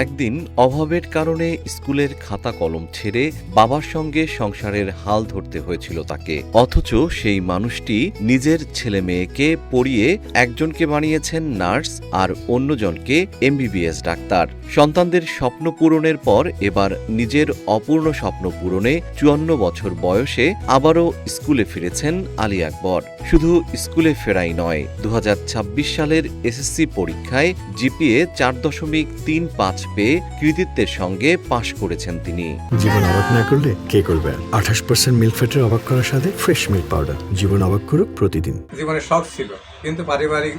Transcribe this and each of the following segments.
একদিন অভাবের কারণে স্কুলের খাতা কলম ছেড়ে বাবার সঙ্গে সংসারের হাল ধরতে হয়েছিল তাকে। অথচ সেই মানুষটি নিজের ছেলে মেয়েকে পড়িয়ে একজনকে বানিয়েছেন নার্স আর অন্যজনকে এমবিবিএস ডাক্তার। সন্তানদের স্বপ্ন পূরণের পর এবার নিজের অপূর্ণ স্বপ্ন পূরণে 54 বছর বয়সে আবারও স্কুলে ফিরেছেন আলী আকবর। শুধু স্কুলে ফেরাই নয়, 2026 সালের এসএসসি পরীক্ষায় জিপিএ 4.35 পেয়ে কৃতিত্বের সঙ্গে পাশ করেছেন তিনি। জীবন অবাক না করলে কে করবে? 28% মিল্ক ফ্যাটের অবাক করার সাথে ফ্রেশ মিল্ক পাউডার। জীবন অবাক করুক প্রতিদিন। জীবনে শখ ছিল, কিন্তু পারিবারিক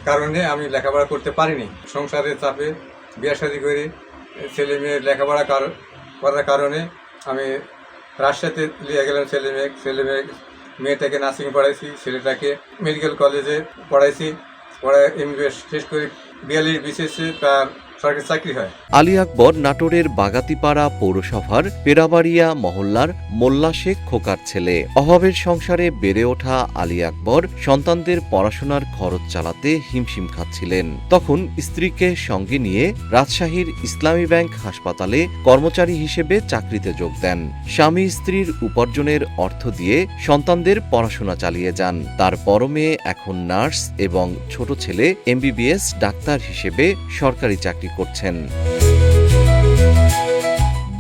কারণে আমি লেখাপড়া করতে পারিনি। সংসারের চাপে বিয়ে শাদী করে ছেলে মেয়ের লেখাপড়া করার কারণে আমি রাজশাহীতে নিয়ে গেলাম। মেয়েটাকে নার্সিং পড়াইছি, ছেলেটাকে মেডিকেল কলেজে পড়াইছি। এমবিবিএস শেষ করে 42 বিসিএসে তার সরকারি চাকরি হয়। আলী আকবর নাটোরের বাগাতিপাড়া পৌরসভার পেরাবাড়িয়া মহল্লার মোল্লা শেখ খোকার ছেলে। অভাবের সংসারে বেড়ে ওঠা আলী আকবর সন্তানদের পড়াশোনার খরচ চালাতে হিমশিম খাচ্ছিলেন। তখন স্ত্রীকে সঙ্গে নিয়ে রাজশাহীর ইসলামী ব্যাংক হাসপাতালে কর্মচারী হিসেবে চাকরিতে যোগ দেন। স্বামী স্ত্রীর উপার্জনের অর্থ দিয়ে সন্তানদের পড়াশোনা চালিয়ে যান। তার বড় মেয়ে এখন নার্স এবং ছোট ছেলে এমবিবিএস ডাক্তার হিসেবে সরকারি চাকরি করছেন।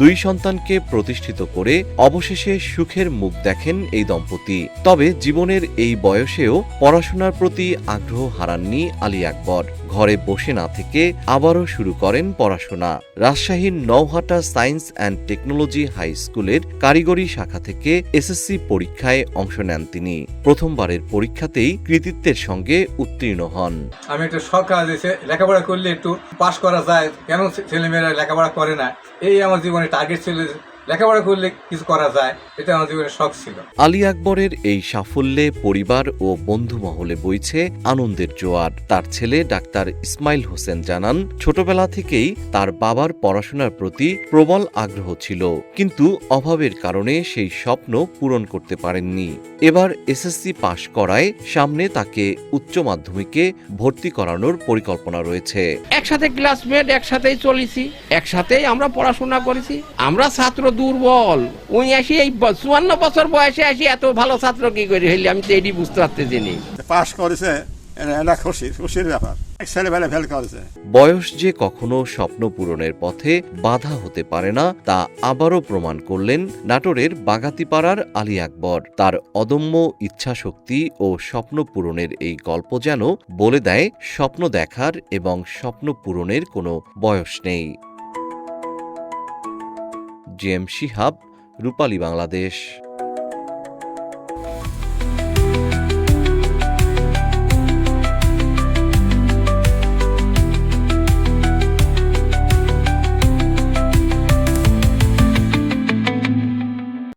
2 সন্তানকে প্রতিষ্ঠিত করে অবশেষে সুখের মুখ দেখেন এই দম্পতি। তবে জীবনের এই বয়সেও পড়াশোনার প্রতি আগ্রহ হারাননি আলী আকবর। ঘরে বসে না থেকে আবারও শুরু করেন পড়াশোনা। রাজশাহীর Nowhata science and technology high স্কুলের কারিগরি শাখা থেকে এসএসসি পরীক্ষায় অংশ নেন তিনি। প্রথমবারের পরীক্ষাতেই কৃতিত্বের সঙ্গে উত্তীর্ণ হন। আমি একটু শখ আছে, লেখাপড়া করলে একটু পাশ করা যায়, কেন ছেলেমেয়েরা লেখাপড়া করে না, এই আমার জীবনে টার্গেট ছিল। লেখাপড়া করলে কিছু করা যায়, এটা আমার জীবনের শখ ছিল। আলী আকবরের এই সাফল্যে পরিবার ও বন্ধু মহলে বইছে আনন্দের জোয়ার। তার ছেলে ডাক্তার ইসমাইল হোসেন জানান, ছোটবেলা থেকেই তার বাবার পড়াশোনার প্রতি প্রবল আগ্রহ ছিল, কিন্তু অভাবের কারণে সেই স্বপ্ন পূরণ করতে পারেননি। এবার এসএসসি পাশ করায় সামনে তাকে উচ্চ মাধ্যমিকে ভর্তি করানোর পরিকল্পনা রয়েছে। একসাথে ক্লাসমেট, একসাথেই চলেছি, একসাথেই আমরা পড়াশোনা করেছি। আমরা ছাত্র দুর্বল, ওই আসি এই 54 বছর বয়সে আসি এত ভালো ছাত্র কি করে হইলে আমি তো এটি বুঝতে পারতেছি না। পাশ করেছে, এটা খুশির ব্যাপার। ছেলেবেলা ফেল করেছে। বয়স যে কখনো স্বপ্ন পূরণের পথে বাধা হতে পারে না, তা আবারও প্রমাণ করলেন নাটোরের বাগাতিপাড়ার আলী আকবর। তার অদম্য ইচ্ছাশক্তি ও স্বপ্ন পূরণের এই গল্প যেন বলে দেয়, স্বপ্ন দেখার এবং স্বপ্ন পূরণের কোনো বয়স নেই। জিএম শিহাব, রূপালী বাংলাদেশ।